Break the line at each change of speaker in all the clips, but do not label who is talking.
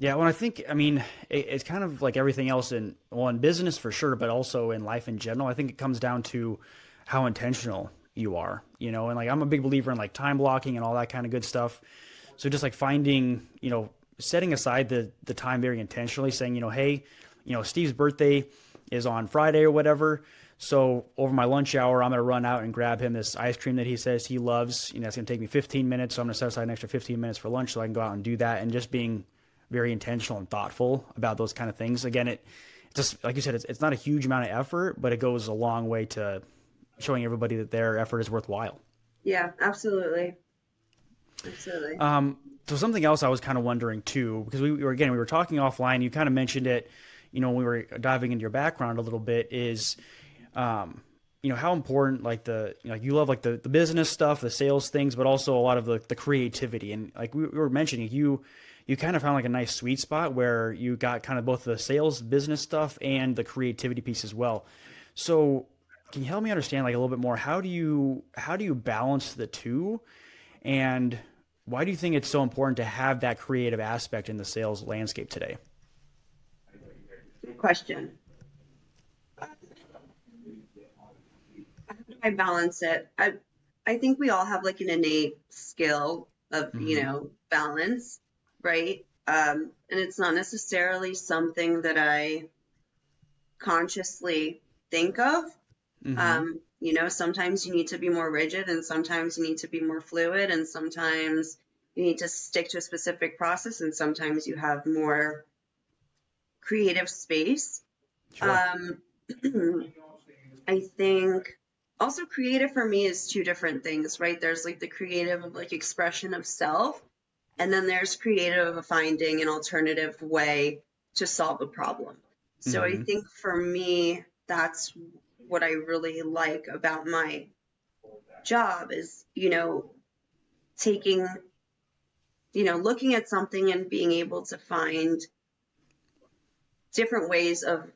Yeah, well, I think, I mean, it's kind of like everything else in business for sure, but also in life in general. I think it comes down to how intentional you are, and like I'm a big believer in like time blocking and all that kind of good stuff. So just like finding, setting aside the time very intentionally, saying, hey, Steve's birthday is on Friday or whatever. So over my lunch hour, I'm gonna run out and grab him this ice cream that he says he loves. It's gonna take me 15 minutes, so I'm gonna set aside an extra 15 minutes for lunch so I can go out and do that. And just being very intentional and thoughtful about those kind of things. Again, it just like you said, it's not a huge amount of effort, but it goes a long way to showing everybody that their effort is worthwhile.
Yeah, absolutely. Absolutely.
So something else I was kind of wondering too, because we were talking offline. You kind of mentioned it, when we were diving into your background a little bit, is how important like like you love like the business stuff, the sales things, but also a lot of the creativity. And like we were mentioning, you kind of found like a nice sweet spot where you got kind of both the sales business stuff and the creativity piece as well. So can you help me understand like a little bit more? How do you balance the two? And why do you think it's so important to have that creative aspect in the sales landscape today?
Good question. How do I balance it? I think we all have like an innate skill of,
Mm-hmm.
balance, right? And it's not necessarily something that I consciously think of.
Mm-hmm.
Sometimes you need to be more rigid and sometimes you need to be more fluid and sometimes you need to stick to a specific process and sometimes you have more creative space.
Sure.
Um, I think also creative for me is two different things, right? There's like the creative of like expression of self, and then there's creative of finding an alternative way to solve a problem. So I
Mm-hmm.
think for me, that's what I really like about my job is, taking, looking at something and being able to find different ways of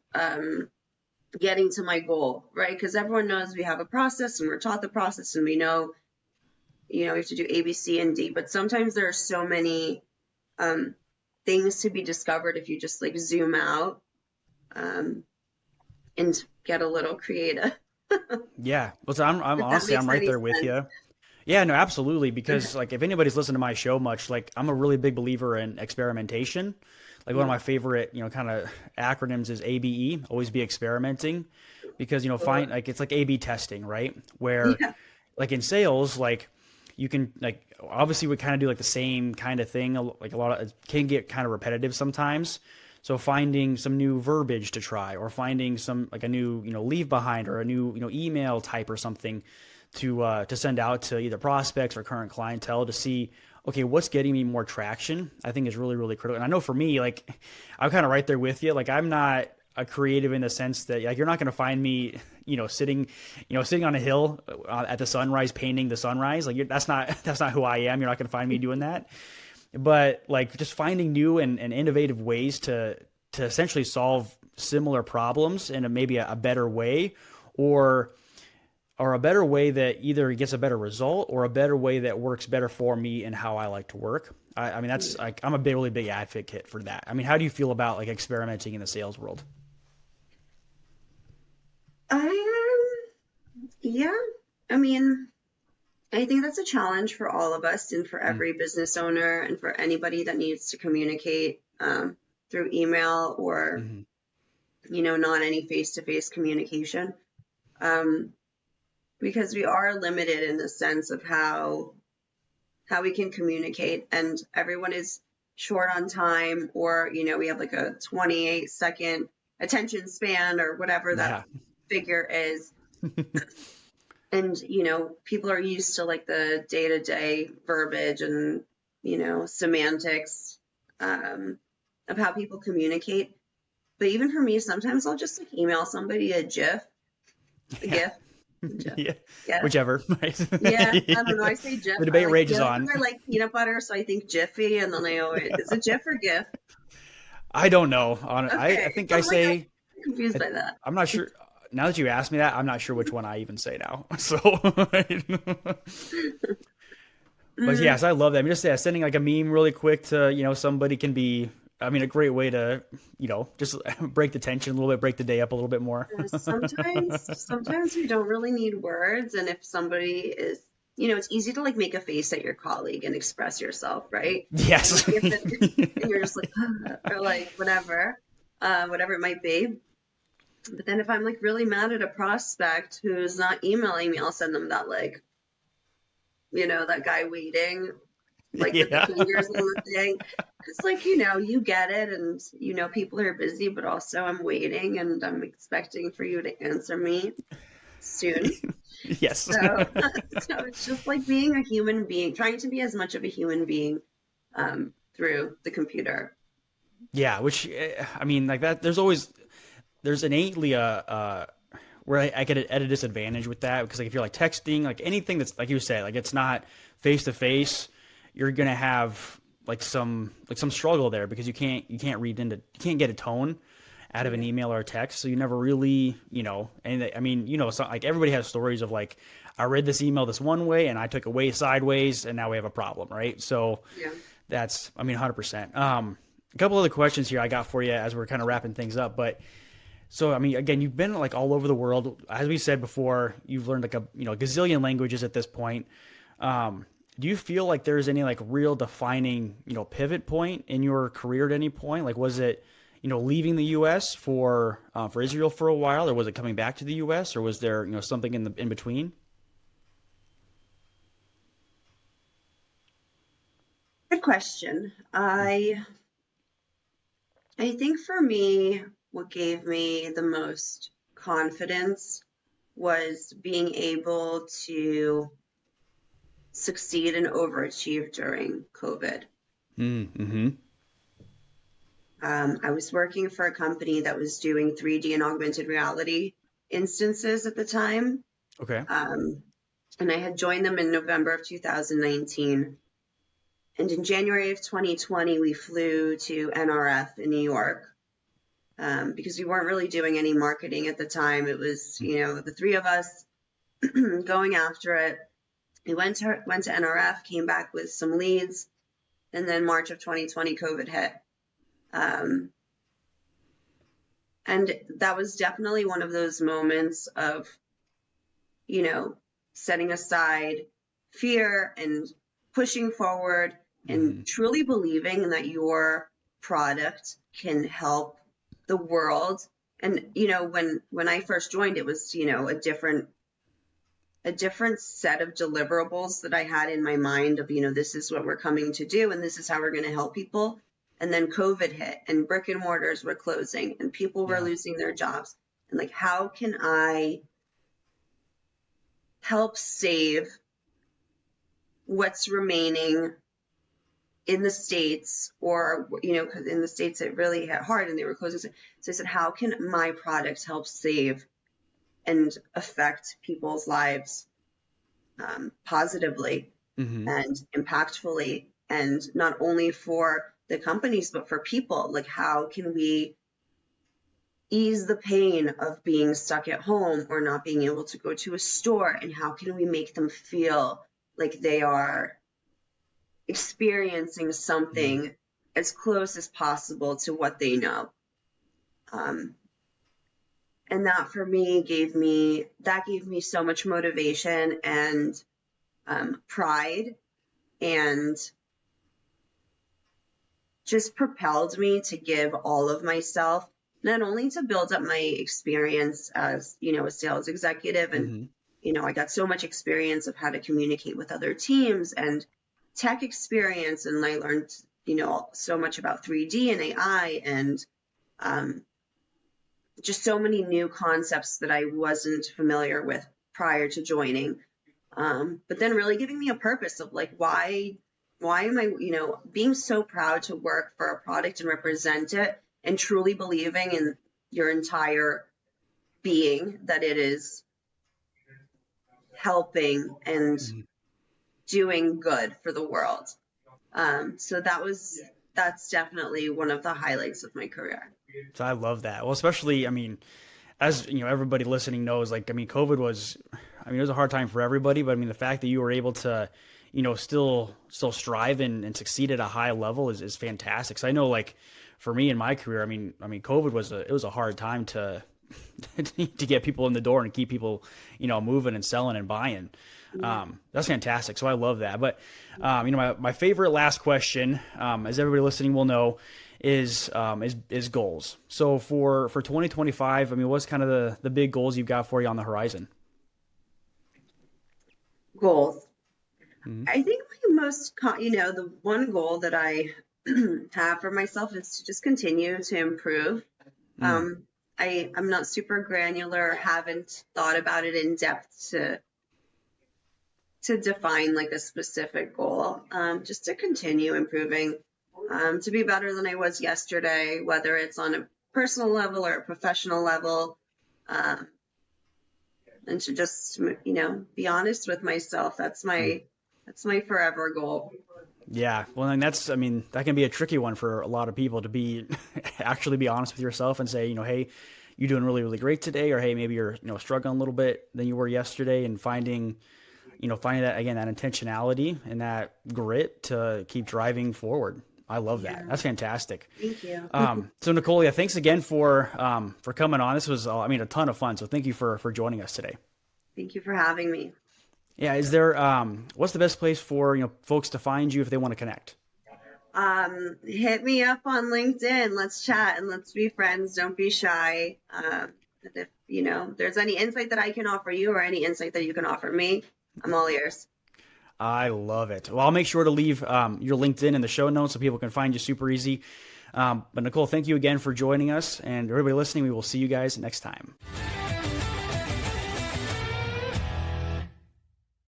getting to my goal, right? Because everyone knows we have a process and we're taught the process and we know, we have to do A, B, C, and D. But sometimes there are so many um, things to be discovered if you just like zoom out um, and get a little creative.
Yeah. Well, so I'm
If that
honestly
makes
I'm right
any
there with
sense.
you. Yeah, no, absolutely. Because like if anybody's listened to my show much, like I'm a really big believer in experimentation. Like one of
Yeah,
my favorite, kind of acronyms is ABE, always be experimenting. Because,
totally.
find like it's like A/B testing, right? Where
Yeah,
like in sales, like you can like obviously we kind of do like the same kind of thing. Like a lot of it can get kind of repetitive sometimes. So finding some new verbiage to try, or finding some like a new leave behind, or a new email type or something to send out to either prospects or current clientele to see, okay, what's getting me more traction, I think is really, really critical. And I know for me, like I'm kind of right there with you. Like I'm not a creative in the sense that like you're not going to find me, sitting on a hill at the sunrise painting the sunrise. Like that's not who I am. You're not going to find me doing that. But like just finding new and innovative ways to essentially solve similar problems in maybe a better way, or a better way that either gets a better result or a better way that works better for me and how I like to work. I mean, that's like I'm a big, really big advocate for that. I mean, how do you feel about like experimenting in the sales world?
yeah. I mean, I think that's a challenge for all of us and for
Mm,
every business owner and for anybody that needs to communicate through email or,
mm-hmm.
not any face-to-face communication. Um, because we are limited in the sense of how we can communicate and everyone is short on time or, we have like a 28-second attention span or whatever that
Yeah.
figure is. And people are used to like the day-to-day verbiage and semantics um, of how people communicate. But even for me, sometimes I'll just like email somebody a
Yeah.
gif, gif.
Yeah.
Yeah,
Whichever. Right.
yeah, I don't know, I say gif,
The
I
debate
like
rages
gif
on.
because I like peanut butter, so I think jiffy, and then I always, is it gif or gif?
I don't know. I
Okay,
think
so
I
I'm like,
say
I'm confused by that.
I'm not sure. Now that you asked me that, I'm not sure which one I even say now. So, but
Mm,
yes, I love that. I mean, just sending like a meme really quick to somebody can be I mean, a great way to, just break the tension a little bit, break the day up a little bit more.
Sometimes we don't really need words, and if somebody is, it's easy to like make a face at your colleague and express yourself, right? And
Yes.
like if it, and you're just like, or like whatever it might be. But then if I'm like really mad at a prospect who's not emailing me, I'll send them that like, that guy waiting, like with the
Yeah.
fingers on the thing. It's like, you get it, and people are busy, but also I'm waiting and I'm expecting for you to answer me soon.
Yes.
So, so it's just like being a human being, trying to be as much of a human being through the computer.
Yeah, which I mean, like that. There's innately a where I get at a disadvantage with that because like if you're like texting, like anything that's like you said, like it's not face to face, you're gonna have like some struggle there because you can't get a tone out of an
Yeah.
email or a text, so you never really and I mean so, like everybody has stories of like I read this email this one way and I took it way sideways and now we have a problem, right? So
Yeah.
that's, I mean, 100%. A couple other questions here I got for you as we're kind of wrapping things up. But so, I mean, again, you've been like all over the world. As we said before, you've learned like a gazillion languages at this point. Do you feel like there's any like real defining, pivot point in your career at any point? Like, was it, leaving the U.S. For Israel for a while, or was it coming back to the U.S., or was there, something in between?
Good question. I think for me, what gave me the most confidence was being able to succeed and overachieve during COVID.
Mm-hmm.
I was working for a company that was doing 3D and augmented reality instances at the time.
Okay.
Um, and I had joined them in November of 2019. And in January of 2020, we flew to NRF in New York because we weren't really doing any marketing at the time. It was, the three of us going after it. We went to NRF, came back with some leads, and then March of 2020, COVID hit. Um, and that was definitely one of those moments of, you know, setting aside fear and pushing forward and
Mm-hmm.
truly believing that your product can help the world. And when I first joined, it was a different set of deliverables that I had in my mind of, this is what we're coming to do and this is how we're going to help people. And then COVID hit and brick and mortars were closing and people were
Yeah.
losing their jobs. And like, how can I help save what's remaining in the States or, because in the States it really hit hard and they were closing. So I said, how can my product help save and affect people's lives positively
Mm-hmm.
and impactfully, and not only for the companies but for people? Like, how can we ease the pain of being stuck at home or not being able to go to a store, and how can we make them feel like they are experiencing
Mm-hmm.
something as close as possible to what they know? um, and that for me gave me so much motivation and pride, and just propelled me to give all of myself, not only to build up my experience as, a sales executive. And,
Mm-hmm.
I got so much experience of how to communicate with other teams and tech experience. And I learned, so much about 3D and AI and um, just so many new concepts that I wasn't familiar with prior to joining. But then really giving me a purpose of like, why am I, being so proud to work for a product and represent it, and truly believing in your entire being that it is helping and
Mm-hmm.
doing good for the world. So that's definitely one of the highlights of my career.
So I love that. Well, especially, I mean, as everybody listening knows, like, I mean, COVID was, I mean, it was a hard time for everybody, but I mean, the fact that you were able to, still strive and succeed at a high level is fantastic. So I know, like, for me in my career, I mean, COVID was a hard time to to get people in the door and keep people, moving and selling and buying.
Yeah.
That's fantastic. So I love that. But, my favorite last question, as everybody listening will know, is goals. So for 2025, I mean, what's kind of the big goals you've got for you on the horizon?
Goals.
Mm-hmm.
I think my the one goal that I have for myself is to just continue to improve.
Mm,
Um, I'm not super granular, haven't thought about it in depth to define like a specific goal. Just to continue improving, to be better than I was yesterday, whether it's on a personal level or a professional level, um, and to just be honest with myself.
mm.
That's my forever goal.
Yeah, well, and I mean, that can be a tricky one for a lot of people to be actually be honest with yourself and say, hey, you're doing really, really great today, or hey, maybe you're, struggling a little bit than you were yesterday, and finding that again, that intentionality and that grit to keep driving forward. I love that.
Yeah,
That's fantastic.
thank you.
So Nicole, yeah, thanks again for coming on. This was, I mean, a ton of fun. So thank you for joining us today.
Thank you for having me.
Yeah, is there what's the best place for folks to find you if they want to connect?
Hit me up on LinkedIn. Let's chat and let's be friends. Don't be shy. And if there's any insight that I can offer you or any insight that you can offer me, I'm all ears.
I love it. Well, I'll make sure to leave your LinkedIn in the show notes so people can find you super easy. But Nicole, thank you again for joining us, and everybody listening, we will see you guys next time.